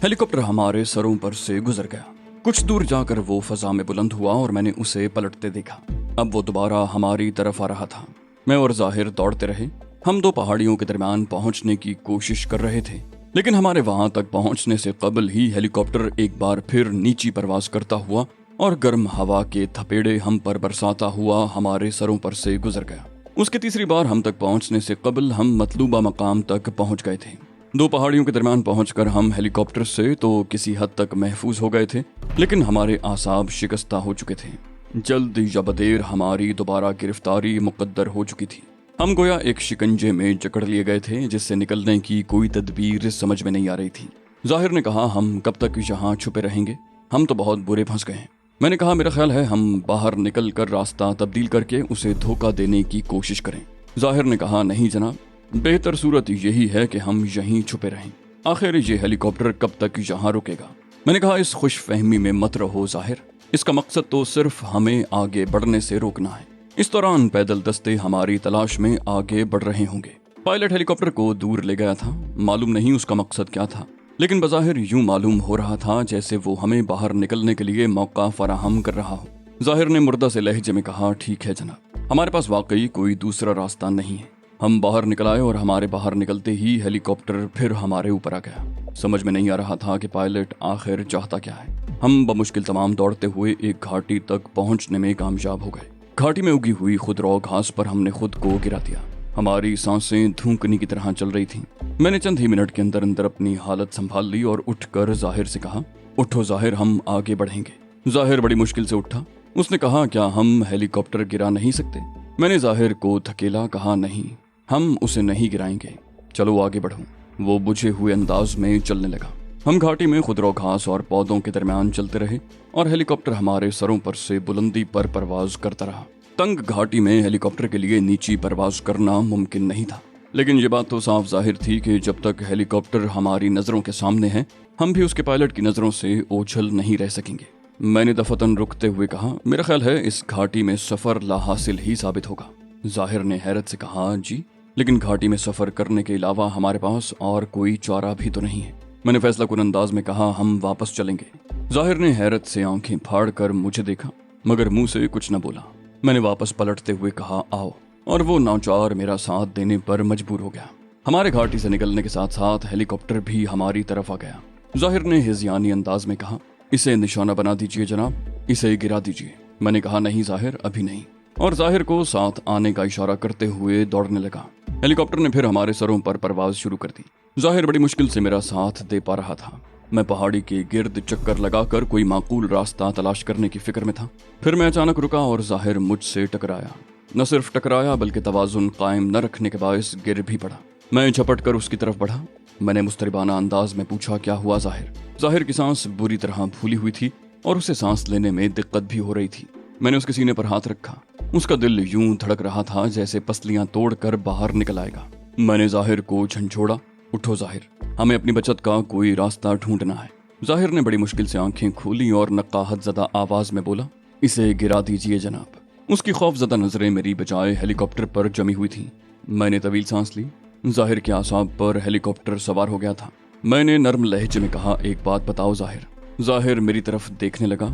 Heli copter हमारे सरों पर से गुजर गया। कुछ दूर जाकर वो फजा में बुलंद हुआ और मैंने उसे पलटते देखा। अब वो दोबारा हमारी तरफ आ रहा था। मैं और जाहिर दौड़ते रहे। हम दो पहाड़ियों के दरमियान पहुंचने की कोशिश कर रहे थे, लेकिन हमारे वहां तक पहुंचने से कबल ही हेलीकॉप्टर एक बार फिर नीची परवाज करता हुआ और गर्म हवा के थपेड़े हम पर बरसाता हुआ हमारे सरों पर से गुजर गया। उसके तीसरी बार हम तक पहुंचने से कबल हम मतलूबा मकाम तक पहुंच गए थे। दो पहाड़ियों के दरमियान पहुंचकर हम हेलीकॉप्टर से तो किसी हद तक महफूज हो गए थे, लेकिन हमारे आसाब शिकस्ता हो चुके थे। जल्द या बदेर हमारी दोबारा गिरफ्तारी मुकद्दर हो चुकी थी। हम गोया एक शिकंजे में जकड़ लिए गए थे, जिससे निकलने की कोई तदबीर समझ में नहीं आ रही थी। जाहिर ने कहा, हम कब तक यहाँ छुपे रहेंगे? हम तो बहुत बुरे फंस गए हैं। मैंने कहा, मेरा ख्याल है हम बाहर निकल कर रास्ता तब्दील करके उसे धोखा देने की कोशिश करें। जाहिर ने कहा, नहीं जनाब, बेहतर सूरत यही है कि हम यहीं छुपे रहें। आखिर ये हेलीकॉप्टर कब तक यहाँ रुकेगा? मैंने कहा, इस खुश फहमी में मत रहो जाहिर, इसका मकसद तो सिर्फ हमें आगे बढ़ने से रोकना है। इस दौरान पैदल दस्ते हमारी तलाश में आगे बढ़ रहे होंगे। पायलट हेलीकॉप्टर को दूर ले गया था। मालूम नहीं उसका मकसद क्या था, लेकिन बज़ाहिर यूं मालूम हो रहा था जैसे वो हमें बाहर निकलने के लिए मौका फराहम कर रहा हो। जाहिर ने मुर्दा से लहजे में कहा, ठीक है जनाब, हमारे पास वाकई कोई दूसरा रास्ता नहीं है। हम बाहर निकल आए और हमारे बाहर निकलते ही हेलीकॉप्टर फिर हमारे ऊपर आ गया। समझ में नहीं आ रहा था कि पायलट आखिर चाहता क्या है। हम बमुश्किल तमाम दौड़ते हुए एक घाटी तक पहुंचने में कामयाब हो गए। घाटी में उगी हुई खुदरौ घास पर हमने खुद को गिरा दिया। हमारी सांसें धूकनी की तरह चल रही थीं। मैंने चंद ही मिनट के अंदर अंदर अपनी हालत संभाल ली और उठकर जाहिर से कहा, उठो जाहिर, हम आगे बढ़ेंगे। जाहिर बड़ी मुश्किल से उठा। उसने कहा, क्या हम हेलीकॉप्टर गिरा नहीं सकते? मैंने जाहिर को धकेला, कहा, नहीं, हम उसे नहीं गिराएंगे, चलो आगे बढ़ो। वो बुझे हुए अंदाज में चलने लगा। हम घाटी में खुदरौ घास और पौधों के दरमियान चलते रहे और हेलीकॉप्टर हमारे सरों पर से बुलंदी पर परवाज करता रहा। तंग घाटी में हेलीकॉप्टर के लिए नीची परवाज करना मुमकिन नहीं था, लेकिन ये बात तो साफ जाहिर थी कि जब तक हेलीकॉप्टर हमारी नजरों के सामने है, हम भी उसके पायलट की नजरों से ओझल नहीं रह सकेंगे। मैंने दफतन रुकते हुए कहा, मेरा ख्याल है इस घाटी में सफर लाहासिल ही साबित होगा। जाहिर ने हैरत से कहा, जी, लेकिन घाटी में सफर करने के अलावा हमारे पास और कोई चारा भी तो नहीं है। मैंने फैसला कुन अंदाज में कहा, हम वापस चलेंगे। जाहिर ने हैरत से आंखें फाड़ कर मुझे देखा, मगर मुंह से कुछ न बोला। मैंने वापस पलटते हुए कहा, आओ, और वो नौचार मेरा साथ देने पर मजबूर हो गया। हमारे घाटी से निकलने के साथ साथ हेलीकॉप्टर भी हमारी तरफ आ गया। जाहिर ने हिज़यानी अंदाज में कहा, इसे निशाना बना दीजिए जनाब, इसे गिरा दीजिए। मैंने कहा, नहीं जाहिर, अभी नहीं, और जाहिर को साथ आने का इशारा करते हुए दौड़ने लगा। हेलीकॉप्टर ने फिर हमारे सरों पर परवाज शुरू कर दी। जाहिर बड़ी मुश्किल से मेरा साथ दे पा रहा था। मैं पहाड़ी के गिर्द चक्कर लगाकर कोई माकूल रास्ता तलाश करने की फिक्र में था। फिर मैं अचानक रुका और जाहिर मुझसे टकराया। न सिर्फ टकराया बल्कि तवाजुन कायम न रखने के बायस गिर भी पड़ा। मैं झपट कर उसकी तरफ बढ़ा। मैंने मुस्तरिबाना अंदाज में पूछा, क्या हुआ जाहिर? जाहिर की सांस बुरी तरह फूली हुई थी और उसे सांस लेने में दिक्कत भी हो रही थी। मैंने उसके सीने पर हाथ रखा। उसका दिल यूं धड़क रहा था जैसे पसलियां तोड़कर बाहर निकल आएगा। मैंने जाहिर को झंझोड़ा, उठो जाहिर, हमें अपनी बचत का कोई रास्ता ढूंढना है। जाहिर ने बड़ी मुश्किल से आंखें खोली और नकाहत ज़दा आवाज में बोला, इसे गिरा दीजिए जनाब। उसकी खौफजदा नजरें मेरी बजाय हेलीकॉप्टर पर जमी हुई थी। मैंने तवील सांस ली। जाहिर के आसाब पर हेलीकॉप्टर सवार हो गया था। मैंने नर्म लहजे में कहा, एक बात बताओ जाहिर। जाहिर मेरी तरफ देखने लगा,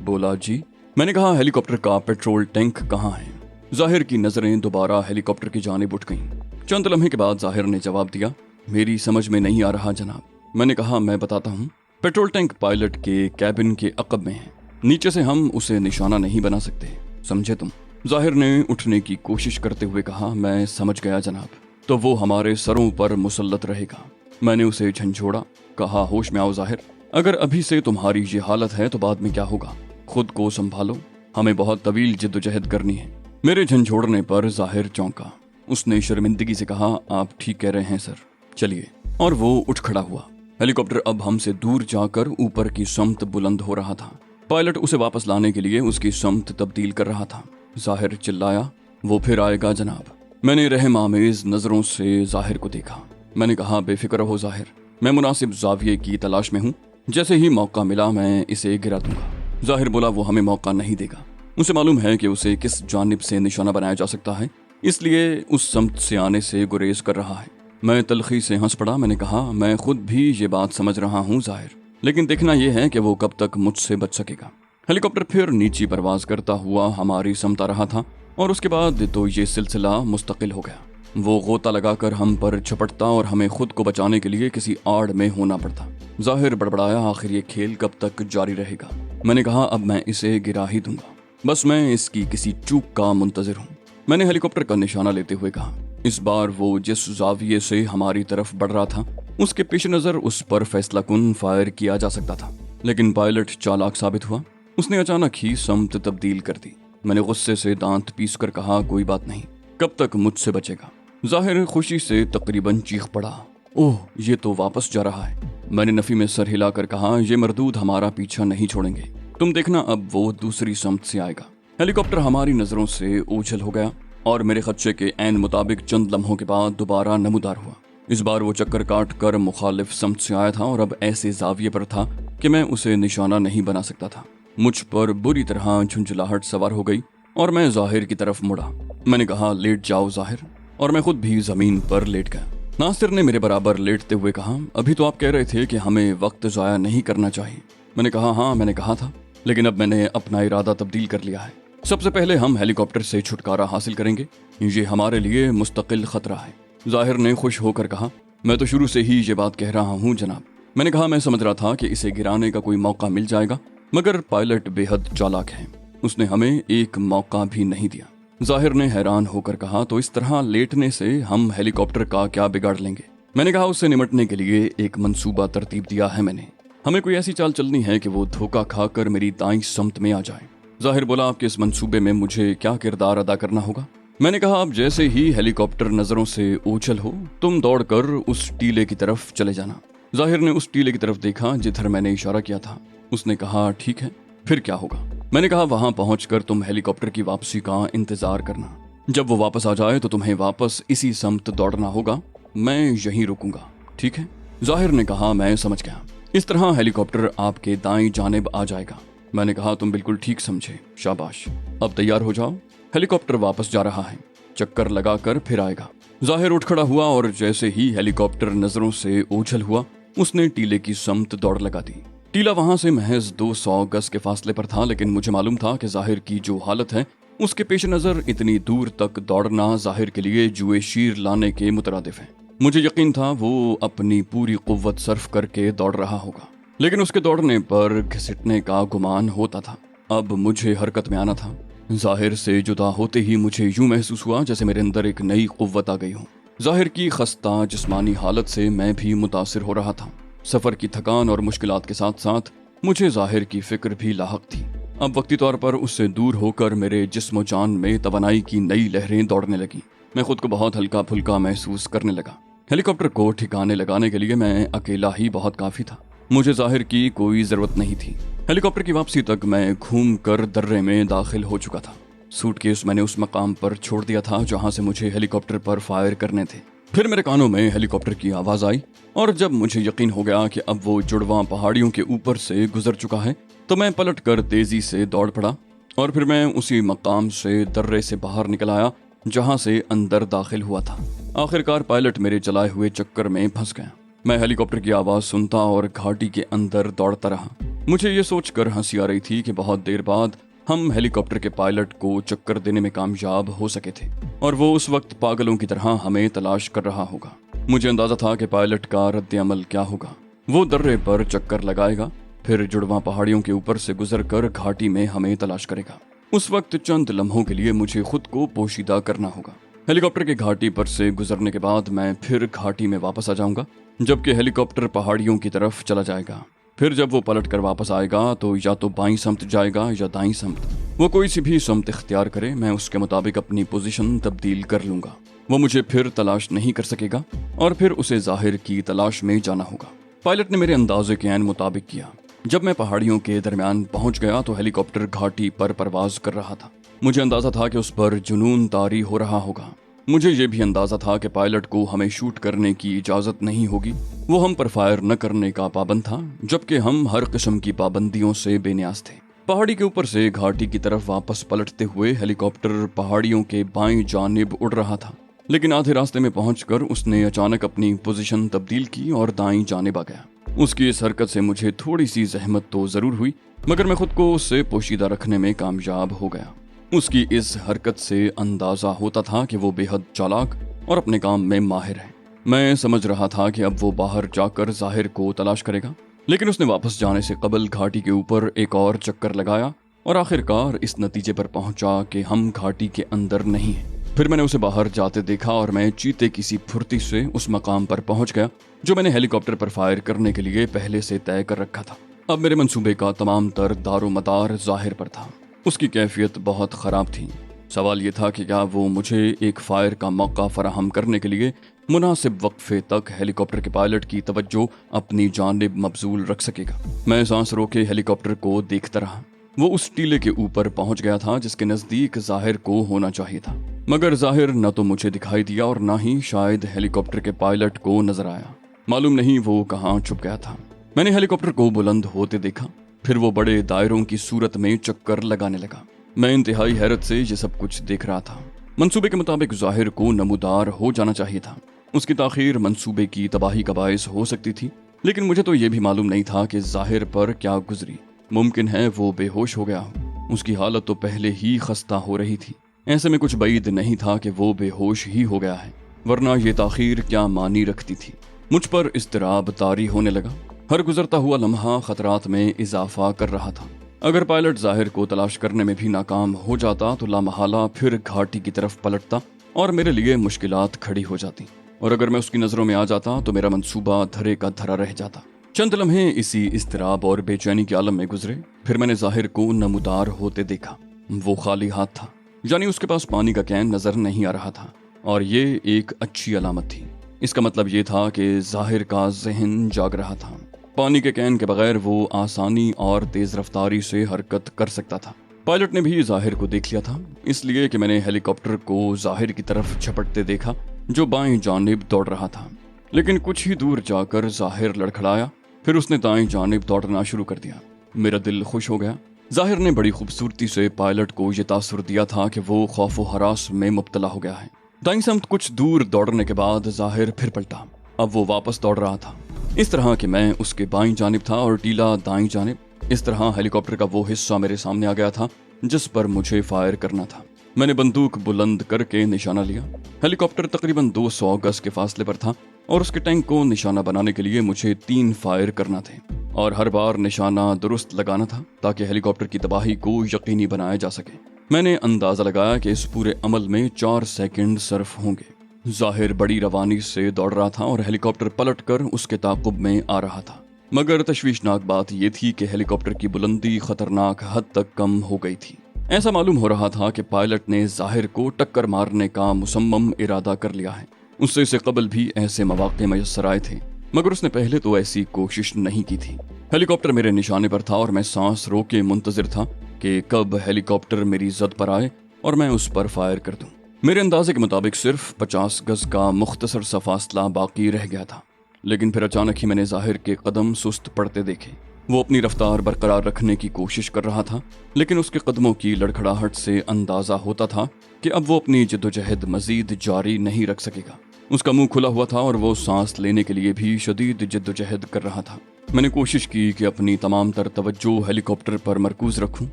बोला, जी। मैंने कहा, हेलीकॉप्टर का पेट्रोल टैंक कहाँ है? जाहिर की नजरें दोबारा हेलीकॉप्टर की जानिब उठ गईं। चंद लम्हे के बाद जाहिर ने जवाब दिया, मेरी समझ में नहीं आ रहा जनाब। मैंने कहा, मैं बताता हूँ। पेट्रोल टैंक पायलट के कैबिन के अकब में है। नीचे से हम उसे निशाना नहीं बना सकते, समझे तुम? जाहिर ने उठने की कोशिश करते हुए कहा, मैं समझ गया जनाब, तो वो हमारे सरों पर मुसल्लत रहेगा। मैंने उसे झंझोड़ा, कहा, होश में आओ जाहिर, अगर अभी से तुम्हारी ये हालत है तो बाद में क्या होगा? खुद को संभालो, हमें बहुत तवील जिद्दोजहद करनी है। मेरे झंझोड़ने पर जाहिर चौंका। उसने शर्मिंदगी से कहा, आप ठीक कह रहे हैं सर, चलिए। और वो उठ खड़ा हुआ। हेलीकॉप्टर अब हमसे दूर जाकर ऊपर की समत बुलंद हो रहा था। पायलट उसे वापस लाने के लिए उसकी समत तब्दील कर रहा था। जाहिर चिल्लाया, वो फिर आएगा जनाब। मैंने रहमामेज नजरों से जाहिर को देखा। मैंने कहा, बेफिक्र हो जाहिर, मैं मुनासिब जाविये की तलाश में हूँ, जैसे ही मौका मिला मैं इसे गिरा दूंगा। जाहिर बोला, वो हमें मौका नहीं देगा। उसे मालूम है कि उसे किस जानिब से निशाना बनाया जा सकता है, इसलिए उस समत से आने से गुरेज कर रहा है। मैं तलखी से हंस पड़ा। मैंने कहा, मैं खुद भी ये बात समझ रहा हूँ ज़ाहिर, लेकिन देखना यह है कि वो कब तक मुझसे बच सकेगा। हेलीकॉप्टर फिर नीची परवाज करता हुआ हमारी समता रहा था और उसके बाद तो ये सिलसिला मुस्तकिल हो गया। वो गोता लगाकर हम पर झपटता और हमें खुद को बचाने के लिए किसी आड़ में होना पड़ता। ज़ाहिर बड़बड़ाया, आखिर ये खेल कब तक जारी रहेगा? मैंने कहा, अब मैं इसे गिरा ही दूंगा, बस मैं इसकी किसी चूक का मुंतजिर हूँ। मैंने हेलीकॉप्टर का निशाना लेते हुए कहा। इस बार वो जिस जाविये से हमारी तरफ बढ़ रहा था उसके पेश नज़र उस पर फैसला कुन फायर किया जा सकता था, लेकिन पायलट चालाक साबित हुआ। उसने अचानक ही समत तब्दील कर दी। मैंने गुस्से से दांत पीस कर कहा, कोई बात नहीं, कब तक मुझसे बचेगा? ज़ाहिर खुशी से तकरीबन चीख पड़ा, ओह ये तो वापस जा रहा है। मैंने नफी में सर हिलाकर कहा, ये मरदूद हमारा पीछा नहीं छोड़ेंगे, तुम देखना अब वो दूसरी समत से आएगा। हेलीकॉप्टर हमारी नजरों से ओझल हो गया और मेरे खदशे के ऐन मुताबिक चंद लम्हों के बाद दोबारा नमूदार हुआ। इस बार वो चक्कर काट कर मुखालिफ समत से आया था और अब ऐसे जाविये पर था कि मैं उसे निशाना नहीं बना सकता था। मुझ पर बुरी तरह झुंझलाहट सवार हो गई और मैं ज़ाहिर की तरफ मुड़ा। मैंने कहा, लेट जाओ ज़ाहिर, और मैं खुद भी जमीन पर लेट गया। नासिर ने मेरे बराबर लेटते हुए कहा, अभी तो आप कह रहे थे कि हमें वक्त ज़ाया नहीं करना चाहिए। मैंने कहा, हाँ मैंने कहा था, लेकिन अब मैंने अपना इरादा तब्दील कर लिया है। सबसे पहले हम हेलीकॉप्टर से छुटकारा हासिल करेंगे, ये हमारे लिए मुस्तकिल खतरा है। ज़ाहिर ने खुश होकर कहा, मैं तो शुरू से ही ये बात कह रहा हूँ जनाब। मैंने कहा, मैं समझ रहा था कि इसे गिराने का कोई मौका मिल जाएगा, मगर पायलट बेहद चालाक है, उसने हमें एक मौका भी नहीं दिया। ज़ाहिर ने हैरान होकर कहा, तो इस तरह लेटने से हम हेलीकॉप्टर का क्या बिगाड़ लेंगे? मैंने कहा, उससे निमटने के लिए एक मंसूबा तरतीब दिया है मैंने। हमें कोई ऐसी चाल चलनी है कि वो धोखा खाकर मेरी दाईं समत में आ जाए। ज़ाहिर बोला, आपके इस मंसूबे में मुझे क्या किरदार अदा करना होगा? मैंने कहा, अब जैसे ही हेलीकॉप्टर नजरों से ओझल हो, तुम दौड़कर उस टीले की तरफ चले जाना। ज़ाहिर ने उस टीले की तरफ देखा जिधर मैंने इशारा किया था। उसने कहा, ठीक है, फिर क्या होगा? मैंने कहा, वहां पहुंचकर तुम हेलीकॉप्टर की वापसी का इंतजार करना। जब वो वापस आ जाए तो तुम्हें वापस इसी समत दौड़ना होगा, मैं यहीं रुकूंगा, ठीक है? ज़ाहिर ने कहा, मैं समझ गया। इस तरह हेलीकॉप्टर आपके दाईं जानिब आ जाएगा। मैंने कहा, तुम बिल्कुल ठीक समझे, शाबाश। अब तैयार हो जाओ, हेलीकॉप्टर वापस जा रहा है, चक्कर लगाकर फिर आएगा। ज़ाहिर उठ खड़ा हुआ और जैसे ही हेलीकॉप्टर नजरों से ओझल हुआ, उसने टीले की समत दौड़ लगा दी। टीला वहां से महज 200 गज के फासले पर था, लेकिन मुझे मालूम था कि ज़ाहिर की जो हालत है उसके पेश नज़र इतनी दूर तक दौड़ना ज़ाहिर के लिए जुए शीर लाने के मुतरादिफ है। मुझे यकीन था वो अपनी पूरी कुव्वत सर्फ करके दौड़ रहा होगा, लेकिन उसके दौड़ने पर घसीटने का गुमान होता था। अब मुझे हरकत में आना था। ज़ाहिर से जुदा होते ही मुझे यूं महसूस हुआ जैसे मेरे अंदर एक नई कुव्वत आ गई हो। ज़ाहिर की खस्ता जिस्मानी हालत से मैं भी मुतासिर हो रहा था। सफ़र की थकान और मुश्किलात के साथ साथ मुझे ज़ाहिर की फिक्र भी लाहक थी। अब वक्ती तौर पर उससे दूर होकर मेरे जिस्म जान में तवानाई की नई लहरें दौड़ने लगी। मैं खुद को बहुत हल्का फुल्का महसूस करने लगा। हेलीकॉप्टर को ठिकाने लगाने के लिए मैं अकेला ही बहुत काफ़ी था। मुझे ज़ाहिर की कोई ज़रूरत नहीं थी। हेलीकॉप्टर की वापसी तक मैं घूम कर दर्रे में दाखिल हो चुका था। सूटकेस मैंने उस मकाम पर छोड़ दिया था जहां से मुझे हेलीकॉप्टर पर फायर करने थे। फिर मेरे कानों में हेलीकॉप्टर की आवाज़ आई और जब मुझे यकीन हो गया कि अब वो जुड़वां पहाड़ियों के ऊपर से गुजर चुका है तो मैं पलट कर तेज़ी से दौड़ पड़ा और फिर मैं उसी मकाम से दर्रे से बाहर निकल आया जहां से अंदर दाखिल हुआ था। आखिरकार पायलट मेरे चलाए हुए चक्कर में फंस गया। मैं हेलीकॉप्टर की आवाज़ सुनता और घाटी के अंदर दौड़ता रहा। मुझे ये सोचकर हंसी आ रही थी कि बहुत देर बाद हम हेलीकॉप्टर के पायलट को चक्कर देने में कामयाब हो सके थे और वो उस वक्त पागलों की तरह हमें तलाश कर रहा होगा। मुझे अंदाजा था कि पायलट का रद्द अमल क्या होगा। वो दर्रे पर चक्कर लगाएगा, फिर जुड़वां पहाड़ियों के ऊपर से गुजर कर घाटी में हमें तलाश करेगा। उस वक्त चंद लम्हों के लिए मुझे खुद को पोशीदा करना होगा। हेलीकॉप्टर की घाटी पर से गुजरने के बाद मैं फिर घाटी में वापस आ जाऊंगा, जबकि हेलीकॉप्टर पहाड़ियों की तरफ चला जाएगा। फिर जब वो पलट कर वापस आएगा तो या तो बाईं समत जाएगा या दाईं समत। वो कोई सी भी समत इख्तियार करे, मैं उसके मुताबिक अपनी पोजीशन तब्दील कर लूंगा। वो मुझे फिर तलाश नहीं कर सकेगा और फिर उसे ज़ाहिर की तलाश में जाना होगा। पायलट ने मेरे अंदाजे के ऐन मुताबिक किया। जब मैं पहाड़ियों के दरमियान पहुंच गया तो हेलीकॉप्टर घाटी पर परवाज कर रहा था। मुझे अंदाजा था कि उस पर जुनून तारी हो रहा होगा। मुझे ये भी अंदाजा था कि पायलट को हमें शूट करने की इजाज़त नहीं होगी। वो हम पर फायर न करने का पाबंद था, जबकि हम हर किस्म की पाबंदियों से बेनियाज थे। पहाड़ी के ऊपर से घाटी की तरफ वापस पलटते हुए हेलीकॉप्टर पहाड़ियों के बाएं जानिब उड़ रहा था। लेकिन आधे रास्ते में पहुंचकर उसने अचानक अपनी पोजीशन तब्दील की और दाईं जानिब आ गया। उसकी इस हरकत से मुझे थोड़ी सी जहमत तो जरूर हुई, मगर मैं खुद को उससे पोशीदा रखने में कामयाब हो गया। उसकी इस हरकत से अंदाजा होता था कि वो बेहद चालाक और अपने काम में माहिर है। मैं समझ रहा था कि अब वो बाहर जाकर जाहिर को तलाश करेगा, लेकिन उसने वापस जाने से कबल घाटी के ऊपर एक और चक्कर लगाया और आखिरकार इस नतीजे पर पहुंचा कि हम घाटी के अंदर नहीं हैं। फिर मैंने उसे बाहर जाते देखा और मैं चीते की सी फुर्ती से उस मकाम पर पहुंच गया जो मैंने हेलीकॉप्टर पर फायर करने के लिए पहले से तय कर रखा था। अब मेरे मंसूबे का तमाम तर दारोमदार जाहिर पर था। उसकी कैफियत बहुत खराब थी। सवाल ये था कि क्या वो मुझे एक फायर का मौका फराहम करने के लिए मुनासिब वक्फे तक हेलीकॉप्टर के पायलट की तवज्जो अपनी जानिब मबजूल रख सकेगा। मैं सांस रोके हेलीकॉप्टर को देखता रहा। वो उस टीले के ऊपर पहुंच गया था जिसके नजदीक जाहिर को होना चाहिए था, मगर जाहिर न तो मुझे दिखाई दिया और न ही शायद हेलीकॉप्टर के पायलट को नजर आया। मालूम नहीं वो कहाँ छुप गया था। मैंने हेलीकॉप्टर को बुलंद होते देखा, फिर वो बड़े दायरों की सूरत में चक्कर लगाने लगा। मैं इंतहाई हैरत से ये सब कुछ देख रहा था। मंसूबे के मुताबिक जाहिर को नमूदार हो जाना चाहिए था। उसकी ताखीर मंसूबे की तबाही का बायस हो सकती थी, लेकिन मुझे तो ये भी मालूम नहीं था कि जाहिर पर क्या गुजरी। मुमकिन है वो बेहोश हो गया हो। उसकी हालत तो पहले ही खस्ता हो रही थी। ऐसे में कुछ बैद नहीं था कि वो बेहोश ही हो गया है, वरना ये ताखीर क्या मानी रखती थी। मुझ पर इज़्तिराब तारी होने लगा। हर गुजरता हुआ लम्हा खतरात में इजाफा कर रहा था। अगर पायलट जाहिर को तलाश करने में भी नाकाम हो जाता तो लामहला फिर घाटी की तरफ पलटता और मेरे लिए मुश्किलात खड़ी हो जाती, और अगर मैं उसकी नज़रों में आ जाता तो मेरा मंसूबा धरे का धरा रह जाता। चंद लम्हे इसी इज़्तिराब और बेचैनी के आलम में गुजरे। फिर मैंने जाहिर को नमूदार होते देखा। वो खाली हाथ था, यानी उसके पास पानी का कैन नजर नहीं आ रहा था, और ये एक अच्छी अलामत थी। इसका मतलब ये था कि जाहिर का जहन जाग रहा था। पानी के कैन के बगैर वो आसानी और तेज रफ्तारी से हरकत कर सकता था। पायलट ने भी जाहिर को देख लिया था, इसलिए कि मैंने हेलीकॉप्टर को जाहिर की तरफ झपटते देखा जो बाएं जानिब दौड़ रहा था। लेकिन कुछ ही दूर जाकर जाहिर लड़खड़ाया, फिर उसने दाएं जानिब दौड़ना शुरू कर दिया। मेरा दिल खुश हो गया। जाहिर ने बड़ी खूबसूरती से पायलट को ये तासुर दिया था कि वो खौफ व हरास में मुब्तला हो गया है। दाईं समत कुछ दूर दौड़ने के बाद जाहिर फिर पलटा। अब वो वापस दौड़ रहा था, इस तरह कि मैं उसके बाईं जानिब था और टीला दाईं जानिब। इस तरह हेलीकॉप्टर का वो हिस्सा मेरे सामने आ गया था जिस पर मुझे फायर करना था। मैंने बंदूक बुलंद करके निशाना लिया। हेलीकॉप्टर तकरीबन 200 गज के फासले पर था और उसके टैंक को निशाना बनाने के लिए मुझे 3 फायर करना थे, और हर बार निशाना दुरुस्त लगाना था ताकि हेलीकॉप्टर की तबाही को यकीनी बनाया जा सके। मैंने अंदाजा लगाया कि इस पूरे अमल में 4 सेकंड सर्फ होंगे। जाहिर बड़ी रवानी से दौड़ रहा था और हेलीकॉप्टर पलटकर उसके ताक़ुब में आ रहा था, मगर तशवीशनाक बात यह थी कि हेलीकॉप्टर की बुलंदी खतरनाक हद तक कम हो गई थी। ऐसा मालूम हो रहा था कि पायलट ने जाहिर को टक्कर मारने का मुसम्मम इरादा कर लिया है। उससे इससे कबल भी ऐसे मौके मयस्सर आए थे, मगर उसने पहले तो ऐसी कोशिश नहीं की थी। हेलीकॉप्टर मेरे निशाने पर था और मैं सांस रोके मुंतजिर था कि कब हेलीकॉप्टर मेरी जद पर आए और मैं उस पर फायर कर दूं। मेरे अंदाजे के मुताबिक सिर्फ 50 गज का मुख्तसर सा फासला बाकी रह गया था, लेकिन फिर अचानक ही मैंने जाहिर के कदम सुस्त पड़ते देखे। वो अपनी रफ्तार बरकरार रखने की कोशिश कर रहा था, लेकिन उसके कदमों की लड़खड़ाहट से अंदाजा होता था कि अब वो अपनी जद्दोजहद मजीद जारी नहीं रख सकेगा। उसका मुंह खुला हुआ था और वो सांस लेने के लिए भी शदीद जद्दोजहद कर रहा था। मैंने कोशिश की कि अपनी तमाम तर तवज्जो हेलीकॉप्टर पर मरकूज रखूं,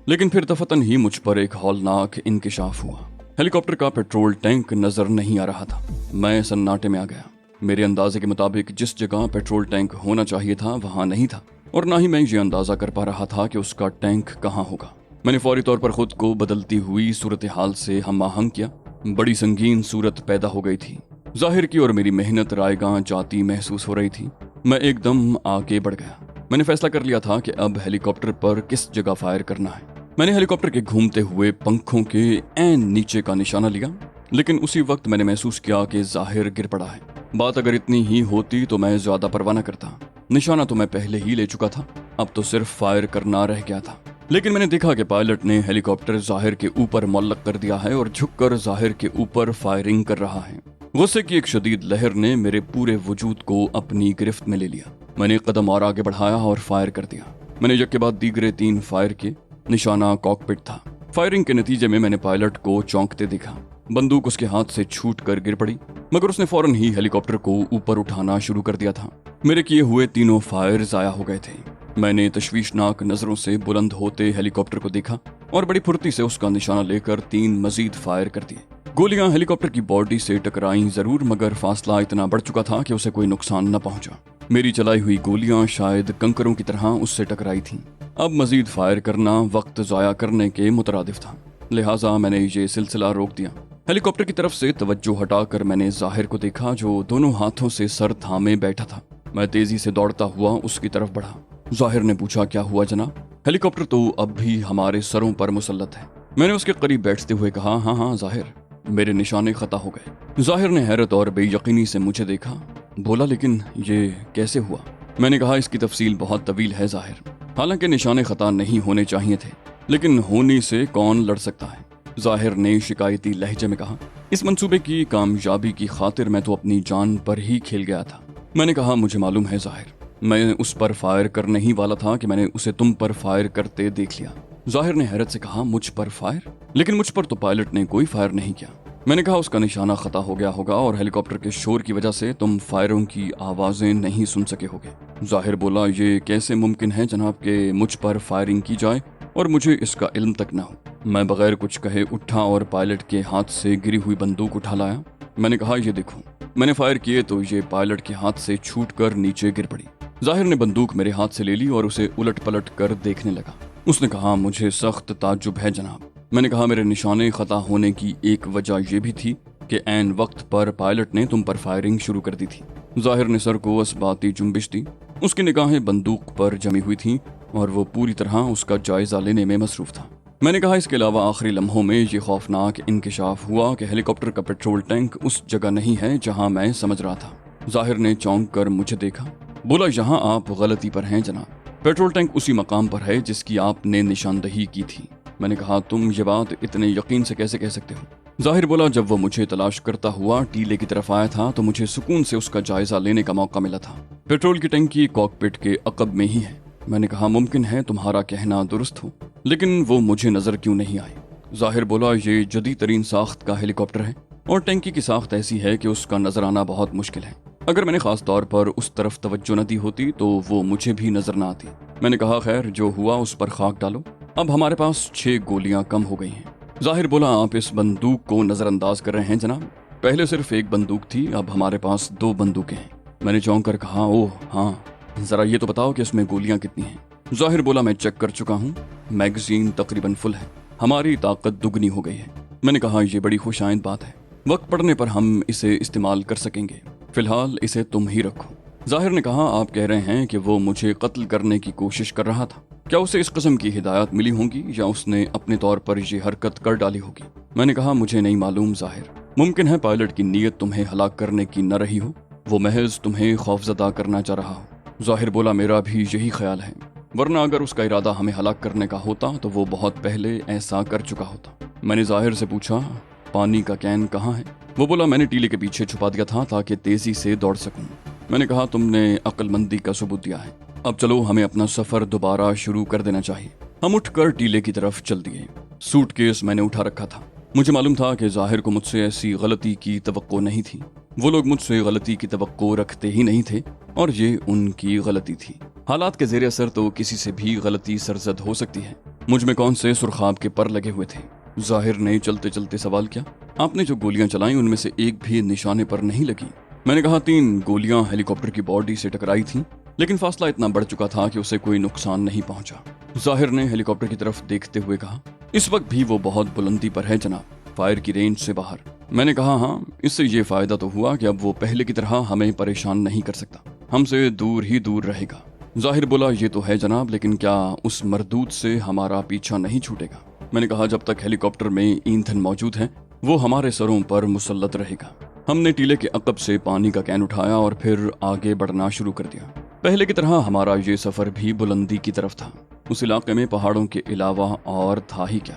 लेकिन फिर दफतन ही मुझ पर एक हौलनाक इंकिशाफ हुआ। हेलीकॉप्टर का पेट्रोल टैंक नजर नहीं आ रहा था। मैं सन्नाटे में आ गया। मेरे अंदाजे के मुताबिक जिस जगह पेट्रोल टैंक होना चाहिए था वहां नहीं था, और ना ही मैं ये अंदाजा कर पा रहा था कि उसका टैंक कहाँ होगा। मैंने फौरी तौर पर खुद को बदलती हुई सूरत हाल से हम आहंग किया। बड़ी संगीन सूरत पैदा हो गई थी। जाहिर की और मेरी मेहनत रायगां जाती महसूस हो रही थी। मैं एकदम आगे बढ़ गया। मैंने फैसला कर लिया था कि अब हेलीकॉप्टर पर किस जगह फायर करना है। मैंने हेलीकॉप्टर के घूमते हुए पंखों के ऐन नीचे का निशाना लिया, लेकिन उसी वक्त मैंने महसूस किया कि जाहिर गिर पड़ा है। बात अगर इतनी ही होती तो मैं ज्यादा परवाह न करता। निशाना तो मैं पहले ही ले चुका था, अब तो सिर्फ फायर करना रह गया था। लेकिन मैंने देखा कि पायलट ने हेलीकॉप्टर जाहिर के ऊपर मुअल्लक कर दिया है और झुककर जाहिर के ऊपर फायरिंग कर रहा है। गुस्से की एक शदीद लहर ने मेरे पूरे वजूद को अपनी गिरफ्त में ले लिया। मैंने एक कदम और आगे बढ़ाया और फायर कर दिया। मैंने एक के बाद दीगरे 3 फायर किए। निशाना कॉकपिट था। फायरिंग के नतीजे में मैंने पायलट को चौंकते देखा। बंदूक उसके हाथ से छूट कर गिर पड़ी, मगर उसने फौरन ही हेलीकॉप्टर को ऊपर उठाना शुरू कर दिया था। मेरे किए हुए तीनों फायर जाया हो गए थे। मैंने तशवीशनाक नजरों से बुलंद होते हेलीकॉप्टर को देखा और बड़ी फुर्ती से उसका निशाना लेकर 3 मजीद फायर कर दिए। गोलियां हेलीकॉप्टर की बॉडी से टकराईं जरूर, मगर फासला इतना बढ़ चुका था कि उसे कोई नुकसान न पहुंचा। मेरी चलाई हुई गोलियां शायद कंकरों की तरह उससे टकराई थीं। अब मजीद फायर करना वक्त जाया करने के मुतरादिफ था, लिहाजा मैंने ये सिलसिला रोक दिया। हेलीकॉप्टर की तरफ से तवज्जो हटाकर मैंने जाहिर को देखा, जो दोनों हाथों से सर थामे बैठा था। मैं तेजी से दौड़ता हुआ उसकी तरफ बढ़ा। जाहिर ने पूछा, क्या हुआ जनाब? हेलीकॉप्टर तो अब भी हमारे सरों पर मुसल्लत है। मैंने उसके करीब बैठते हुए कहा, हाँ जाहिर, मेरे निशाने खता हो गए। जाहिर ने हैरत और बेयकीनी से मुझे देखा। बोला, लेकिन ये कैसे हुआ? मैंने कहा, इसकी तफसील बहुत तवील है जाहिर। हालांकि निशाने खता नहीं होने चाहिए थे, लेकिन होने से कौन लड़ सकता है? जाहिर ने शिकायती लहजे में कहा, इस मंसूबे की कामयाबी की खातिर मैं तो अपनी जान पर ही खेल गया था। मैंने कहा, मुझे मालूम है जाहिर, मैं उस पर फायर करने ही वाला था कि मैंने उसे तुम पर फायर करते देख लिया। जाहिर ने हैरत से कहा, मुझ पर फायर? लेकिन मुझ पर तो पायलट ने कोई फायर नहीं किया। मैंने कहा, उसका निशाना खता हो गया होगा और हेलीकॉप्टर के शोर की वजह से तुम फायरों की आवाजें नहीं सुन सके होगे। जाहिर बोला, ये कैसे मुमकिन है जनाब कि मुझ पर फायरिंग की जाए और मुझे इसका इल्म तक न हो। मैं बगैर कुछ कहे उठा और पायलट के हाथ से गिरी हुई बंदूक उठा लाया। मैंने कहा, ये देखो। मैंने फायर किए तो ये पायलट के हाथ से छूटकर नीचे गिर पड़ी। जाहिर ने बंदूक मेरे हाथ से ले ली और उसे उलट पलट कर देखने लगा। उसने कहा, मुझे सख्त ताज्जुब है जनाब। मैंने कहा, मेरे निशाने खता होने की एक वजह यह भी थी कि ऐन वक्त पर पायलट ने तुम पर फायरिंग शुरू कर दी थी। जाहिर ने सर को असबाती जुम्बिश दी। उसकी निगाहें बंदूक पर जमी हुई थीं और वो पूरी तरह उसका जायजा लेने में मसरूफ था। मैंने कहा, इसके अलावा आखिरी लम्हों में ये खौफनाक इंकिशाफ हुआ कि हेलीकॉप्टर का पेट्रोल टैंक उस जगह नहीं है जहां मैं समझ रहा था। जाहिर ने चौंक कर मुझे देखा। बोला, यहाँ आप गलती पर हैं जनाब। पेट्रोल टैंक उसी मकाम पर है जिसकी आपने निशानदही की थी। मैंने कहा, तुम ये बात इतने यकीन से कैसे कह सकते हो? जाहिर बोला, जब वो मुझे तलाश करता हुआ टीले की तरफ आया था तो मुझे सुकून से उसका जायजा लेने का मौका मिला था। पेट्रोल की टंकी कॉकपिट के अकब में ही है। मैंने कहा, मुमकिन है तुम्हारा कहना दुरुस्त हो, लेकिन वो मुझे नजर क्यों नहीं आए? जाहिर बोला, ये जदीद तरीन साख्त का हेलीकॉप्टर है और टंकी की साख्त ऐसी है कि उसका नजर आना बहुत मुश्किल है। अगर मैंने खास तौर पर उस तरफ तवज्जो न दी होती तो वो मुझे भी नजर न आती। मैंने कहा, खैर जो हुआ उस पर खाक डालो। अब हमारे पास 6 गोलियां कम हो गई हैं। जाहिर बोला, आप इस बंदूक को नजरअंदाज कर रहे हैं जनाब? पहले सिर्फ एक बंदूक थी, अब हमारे पास 2 बंदूकें हैं। मैंने चौंक कर कहा, ओह हाँ, जरा ये तो बताओ कि इसमें गोलियां कितनी हैं? जाहिर बोला, मैं चेक कर चुका हूँ, मैगजीन तकरीबन फुल है, हमारी ताकत दुगनी हो गई है। मैंने कहा, ये बड़ी खुशाइंद बात है, वक्त पड़ने पर हम इसे इस्तेमाल कर सकेंगे, फिलहाल इसे तुम ही रखो। जाहिर ने कहा, आप कह रहे हैं कि वो मुझे कत्ल करने की कोशिश कर रहा था? क्या उसे इस किस्म की हिदायत मिली होंगी या उसने अपने तौर पर ये हरकत कर डाली होगी? मैंने कहा, मुझे नहीं मालूम जाहिर, मुमकिन है पायलट की नीयत तुम्हें हलाक करने की न रही हो, वो महज तुम्हें खौफजदा करना चाह रहा हो। जाहिर बोला, मेरा भी यही ख्याल है, वरना अगर उसका इरादा हमें हलाक करने का होता तो वो बहुत पहले ऐसा कर चुका होता। मैंने जाहिर से पूछा, पानी का कैन कहाँ है? वो बोला, मैंने टीले के पीछे छुपा दिया था ताकि तेजी से दौड़ सकूं। मैंने कहा, तुमने अक्लमंदी का सबूत दिया है, अब चलो हमें अपना सफर दोबारा शुरू कर देना चाहिए। हम उठकर टीले की तरफ चल दिए। सूटकेस मैंने उठा रखा था। मुझे मालूम था कि जाहिर को मुझसे ऐसी गलती की तवक्को नहीं थी। वो लोग मुझसे गलती की तवक्को रखते ही नहीं थे और ये उनकी गलती थी। हालात के ज़ेरे असर तो किसी से भी गलती सरजद हो सकती है। मुझ में कौन से सुरखाब के पर लगे हुए थे? जाहिर ने चलते चलते सवाल किया, आपने जो गोलियां चलाई उनमें से एक भी निशाने पर नहीं लगी? मैंने कहा, 3 गोलियां हेलीकॉप्टर की बॉडी से टकराई थीं, लेकिन फासला इतना बढ़ चुका था कि उसे कोई नुकसान नहीं पहुंचा। जाहिर ने हेलीकॉप्टर की तरफ देखते हुए कहा, इस वक्त भी वो बहुत बुलंदी पर है जनाब, फायर की रेंज से बाहर। मैंने कहा, हाँ, इससे ये फायदा तो हुआ कि अब वो पहले की तरह हमें परेशान नहीं कर सकता, हमसे दूर ही दूर रहेगा। जाहिर बोला, ये तो है जनाब, लेकिन क्या उस मरदूद से हमारा पीछा नहीं छूटेगा? मैंने कहा, जब तक हेलीकॉप्टर में ईंधन मौजूद है वो हमारे सरों पर मुसल्लत रहेगा। हमने टीले के अकब से पानी का कैन उठाया और फिर आगे बढ़ना शुरू कर दिया। पहले की तरह हमारा ये सफर भी बुलंदी की तरफ था। उस इलाके में पहाड़ों के अलावा और था ही क्या।